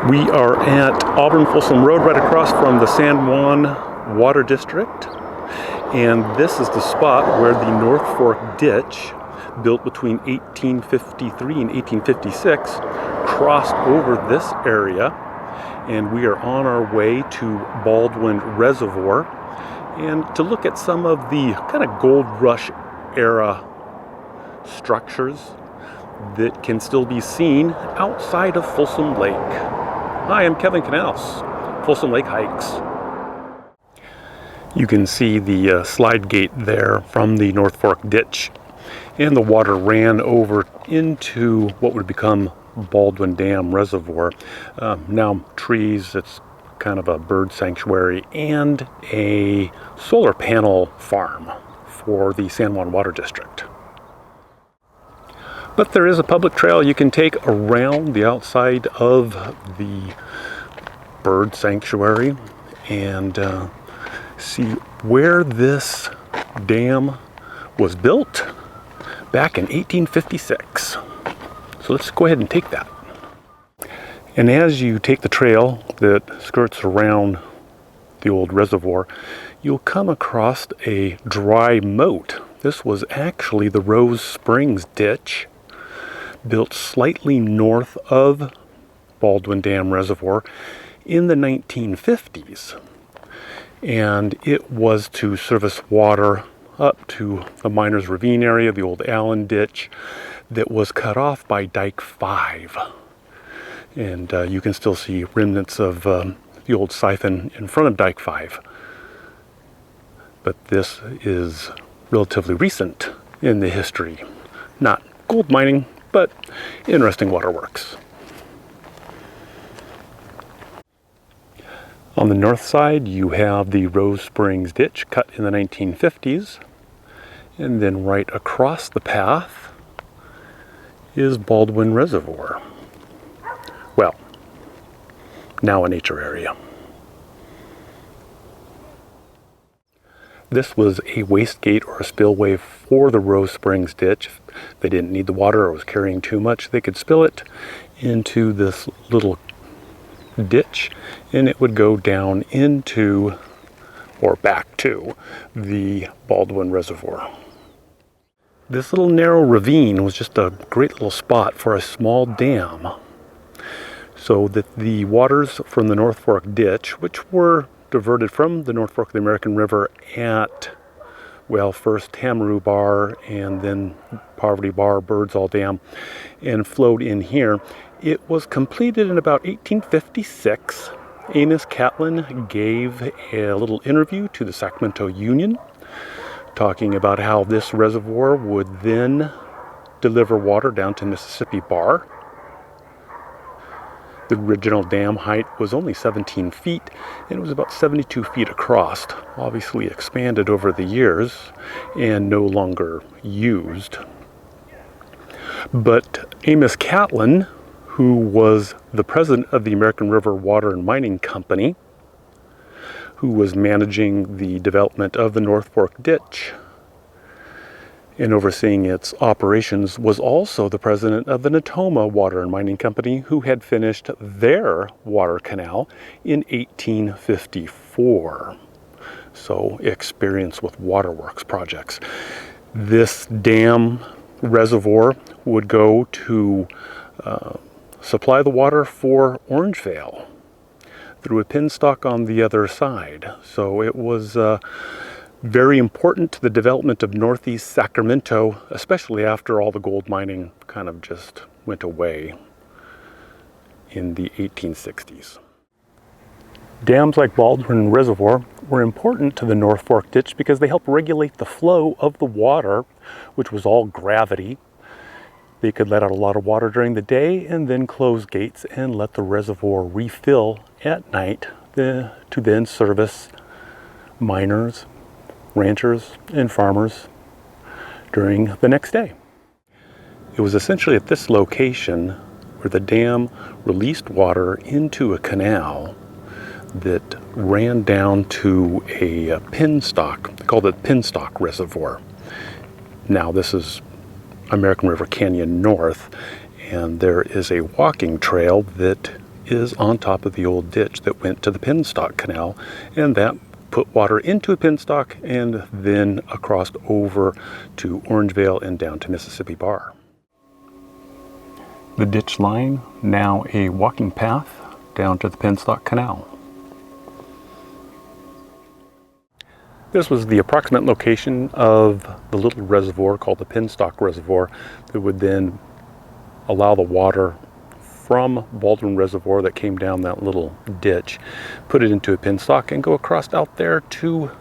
We are at Auburn-Folsom Road, right across from the San Juan Water District. And this is the spot where the North Fork Ditch, built between 1853 and 1856, crossed over this area. And we are on our way to Baldwin Reservoir and to look at some of the kind of gold rush era structures that can still be seen outside of Folsom Lake. Hi, I'm Kevin Canals, Folsom Lake Hikes. You can see the slide gate there from the North Fork Ditch, and the water ran over into what would become Baldwin Dam Reservoir. Now trees, it's kind of a bird sanctuary and a solar panel farm for the San Juan Water District. But there is a public trail you can take around the outside of the bird sanctuary and see where this dam was built back in 1856. So let's go ahead and take that. And as you take the trail that skirts around the old reservoir, you'll come across a dry moat. This was actually the Rose Springs Ditch, built slightly north of Baldwin Dam Reservoir in the 1950s. And it was to service water up to the Miners Ravine area, the old Allen Ditch, that was cut off by Dike 5. And you can still see remnants of the old siphon in front of Dike 5. But this is relatively recent in the history. Not gold mining, but interesting waterworks. On the north side, you have the Rose Springs Ditch, cut in the 1950s. And then right across the path is Baldwin Reservoir. Well, now a nature area. This was a waste gate or a spillway for the Rose Springs Ditch. If they didn't need the water or was carrying too much, they could spill it into this little ditch, and it would go down into, or back to, the Baldwin Reservoir. This little narrow ravine was just a great little spot for a small dam, so that the waters from the North Fork Ditch, which were diverted from the North Fork of the American River at, well, first Tamaroo Bar and then Poverty Bar, Birdsall Dam, and flowed in here. It was completed in about 1856. Amos Catlin gave a little interview to the Sacramento Union, talking about how this reservoir would then deliver water down to Mississippi Bar. The original dam height was only 17 feet, and it was about 72 feet across, obviously expanded over the years and no longer used. But Amos Catlin, who was the president of the American River Water and Mining Company, who was managing the development of the North Fork Ditch and overseeing its operations, was also the president of the Natoma Water and Mining Company, who had finished their water canal in 1854. So experience with waterworks projects. This dam reservoir would go to supply the water for Orangevale through a penstock on the other side. So it was very important to the development of Northeast Sacramento, especially after all the gold mining kind of just went away in the 1860s. Dams like Baldwin Reservoir were important to the North Fork Ditch because they helped regulate the flow of the water, which was all gravity. They could let out a lot of water during the day and then close gates and let the reservoir refill at night to then service miners, ranchers, and farmers during the next day. It was essentially at this location where the dam released water into a canal that ran down to a penstock. They called it Penstock Reservoir. Now this is American River Canyon North, and there is a walking trail that is on top of the old ditch that went to the penstock canal, and that put water into a penstock and then across over to Orangevale and down to Mississippi Bar. The ditch line, now a walking path down to the penstock canal. This was the approximate location of the little reservoir called the Penstock Reservoir that would then allow the water from Baldwin Reservoir that came down that little ditch, put it into a penstock and go across out there to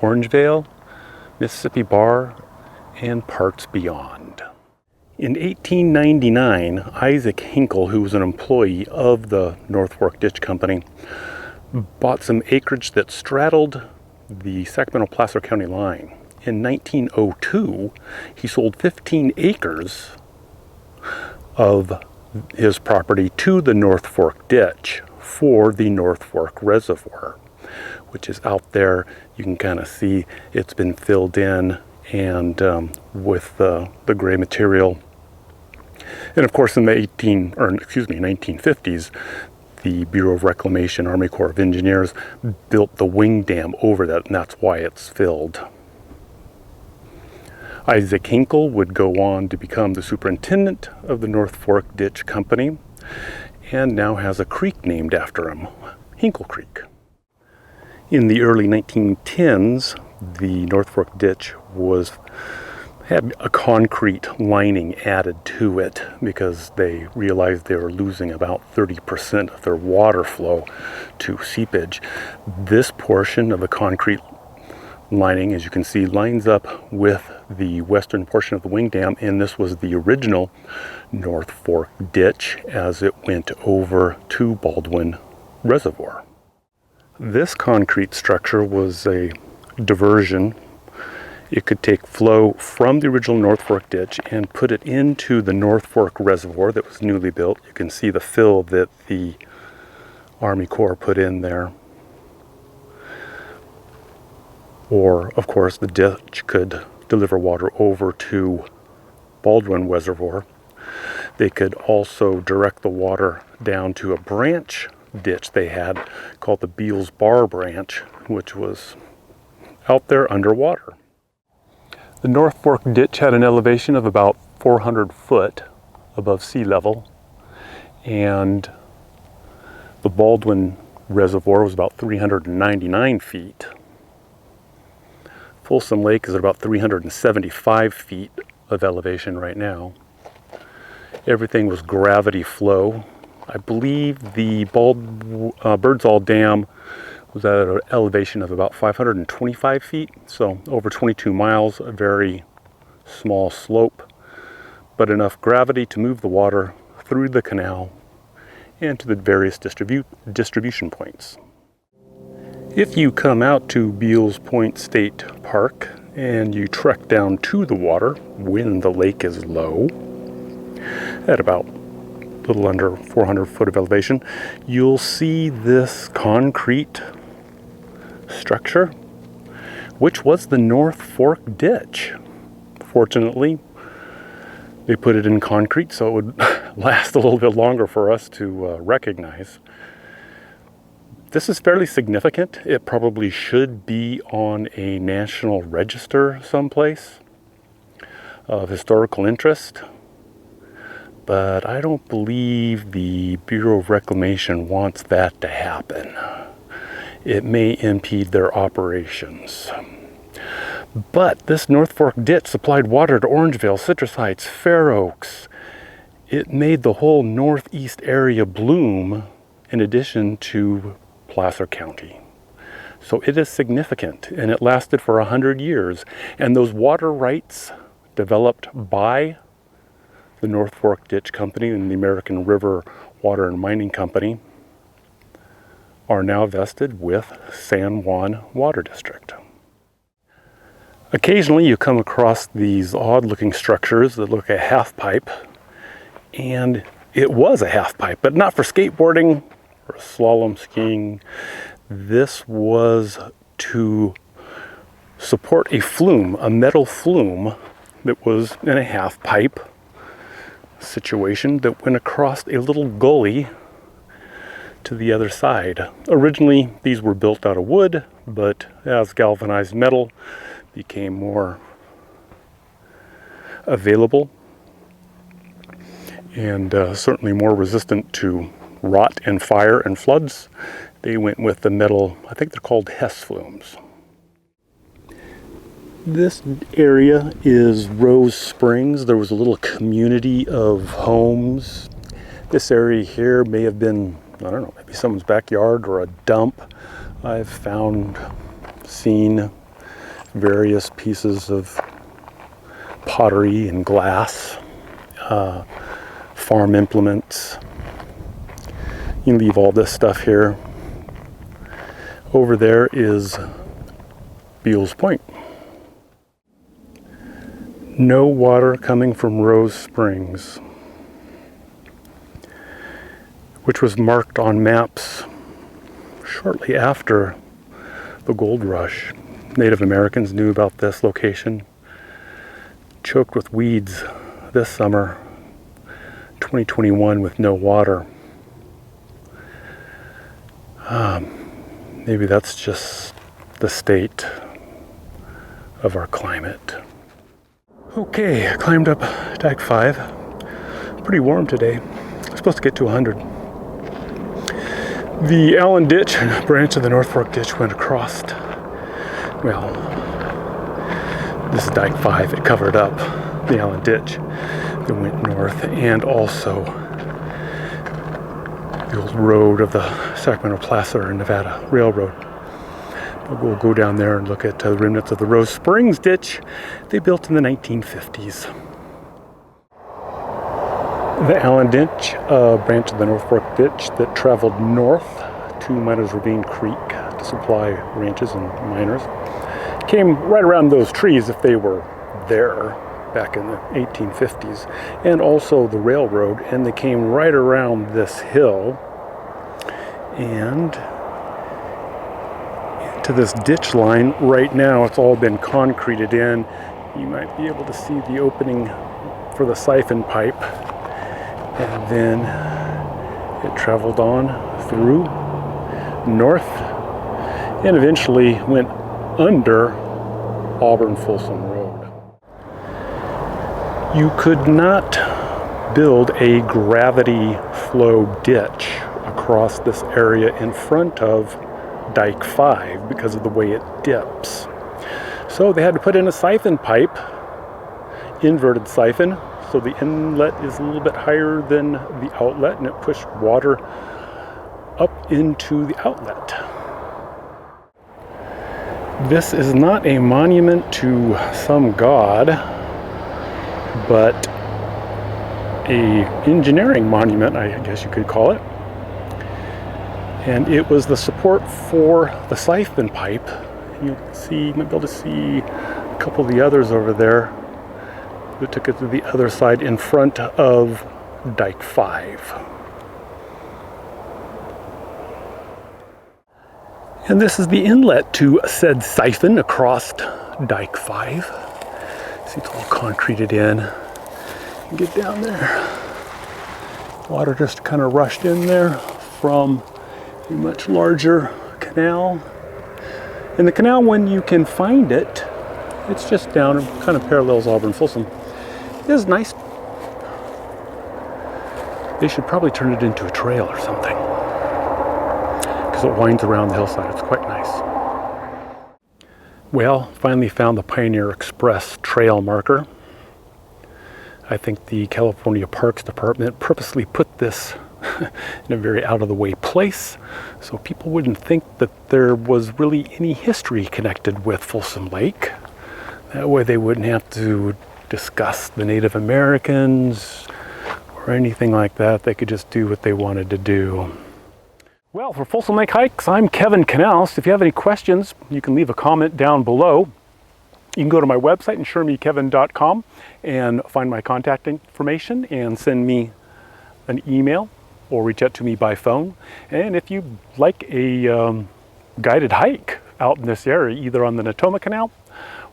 Orangevale, Mississippi Bar, and parts beyond. In 1899, Isaac Hinkle, who was an employee of the North Fork Ditch Company, bought some acreage that straddled the Sacramento-Placer County line. In 1902, he sold 15 acres of his property to the North Fork Ditch for the North Fork Reservoir, which is out there. You can kind of see it's been filled in and with the gray material. And of course, in the 1950s, the Bureau of Reclamation, Army Corps of Engineers built the wing dam over that, and that's why it's filled. Isaac Hinkle would go on to become the superintendent of the North Fork Ditch Company, and now has a creek named after him, Hinkle Creek. In the early 1910s, the North Fork Ditch had a concrete lining added to it because they realized they were losing about 30% of their water flow to seepage. This portion of the concrete lining, as you can see, lines up with the western portion of the wing dam, and this was the original North Fork Ditch as it went over to Baldwin Reservoir. This concrete structure was a diversion. It could take flow from the original North Fork Ditch and put it into the North Fork Reservoir that was newly built. You can see the fill that the Army Corps put in there. Or, of course, the ditch could deliver water over to Baldwin Reservoir. They could also direct the water down to a branch ditch they had called the Beals Bar Branch, which was out there underwater. The North Fork Ditch had an elevation of about 400 foot above sea level, and the Baldwin Reservoir was about 399 feet. Folsom Lake is at about 375 feet of elevation right now. Everything was gravity flow. I believe the Birdsall Dam was at an elevation of about 525 feet, so over 22 miles, a very small slope, but enough gravity to move the water through the canal and to the various distribution points. If you come out to Beals Point State Park and you trek down to the water when the lake is low, at about a little under 400 foot of elevation, you'll see this concrete structure, which was the North Fork Ditch. Fortunately, they put it in concrete so it would last a little bit longer for us to recognize. This is fairly significant. It probably should be on a national register someplace of historical interest, but I don't believe the Bureau of Reclamation wants that to happen. It may impede their operations. But this North Fork Ditch supplied water to Orangevale, Citrus Heights, Fair Oaks. It made the whole northeast area bloom in addition to Placer County. So it is significant, and it lasted for 100 years. And those water rights developed by the North Fork Ditch Company and the American River Water and Mining Company are now vested with San Juan Water District. Occasionally you come across these odd-looking structures that look like a half pipe, and it was a half pipe, but not for skateboarding or slalom skiing. This was to support a flume, a metal flume that was in a half pipe situation that went across a little gully to the other side. Originally, these were built out of wood, but as galvanized metal became more available and certainly more resistant to rot and fire and floods, they went with the metal, I think they're called Hess flumes. This area is Rose Springs. There was a little community of homes. This area here may have been, I don't know, maybe someone's backyard or a dump. I've seen various pieces of pottery and glass, farm implements. You leave all this stuff here. Over there is Beals Point. No water coming from Rose Springs, which was marked on maps shortly after the gold rush. Native Americans knew about this location. Choked with weeds this summer, 2021, with no water. Maybe that's just the state of our climate. Okay, I climbed up Dike 5. Pretty warm today. I'm supposed to get to 100. The Allen Ditch, branch of the North Fork Ditch, went across. Well, this is Dike 5. It covered up the Allen Ditch that went north, and also the old road of the Sacramento Placer and Nevada Railroad. We'll go down there and look at the remnants of the Rose Springs Ditch they built in the 1950s. The Allen Ditch, a branch of the North Fork Ditch that traveled north to Miners Ravine Creek to supply ranches and miners, came right around those trees if they were there back in the 1850s, and also the railroad, and they came right around this hill and to this ditch line. Right now it's all been concreted in. You might be able to see the opening for the siphon pipe, and then it traveled on through north and eventually went under Auburn Folsom Road. You could not build a gravity flow ditch across this area in front of Dike 5 because of the way it dips. So they had to put in a siphon pipe, inverted siphon, so the inlet is a little bit higher than the outlet, and it pushed water up into the outlet. This is not a monument to some god, but a engineering monument, I guess you could call it. And it was the support for the siphon pipe. You can see, you might be able to see a couple of the others over there that took it to the other side in front of Dike 5. And this is the inlet to said siphon across Dike 5. See, it's all concreted in. You get down there. Water just kind of rushed in there from a much larger canal. And the canal, when you can find it, it's just down and kind of parallels Auburn Folsom. It is nice. They should probably turn it into a trail or something, because it winds around the hillside. It's quite nice. Well, finally found the Pioneer Express trail marker. I think the California Parks Department purposely put this in a very out-of-the-way place, so people wouldn't think that there was really any history connected with Folsom Lake. That way they wouldn't have to discuss the Native Americans or anything like that. They could just do what they wanted to do. Well, for Folsom Lake Hikes, I'm Kevin Canals. If you have any questions, you can leave a comment down below. You can go to my website, insuremekevin.com, and find my contact information and send me an email or reach out to me by phone. And if you'd like a guided hike out in this area, either on the Natoma Canal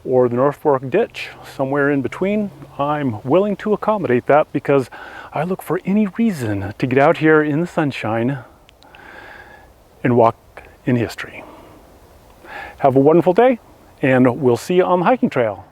or the North Fork Ditch, somewhere in between, I'm willing to accommodate that, because I look for any reason to get out here in the sunshine and walked in history. Have a wonderful day, and we'll see you on the hiking trail.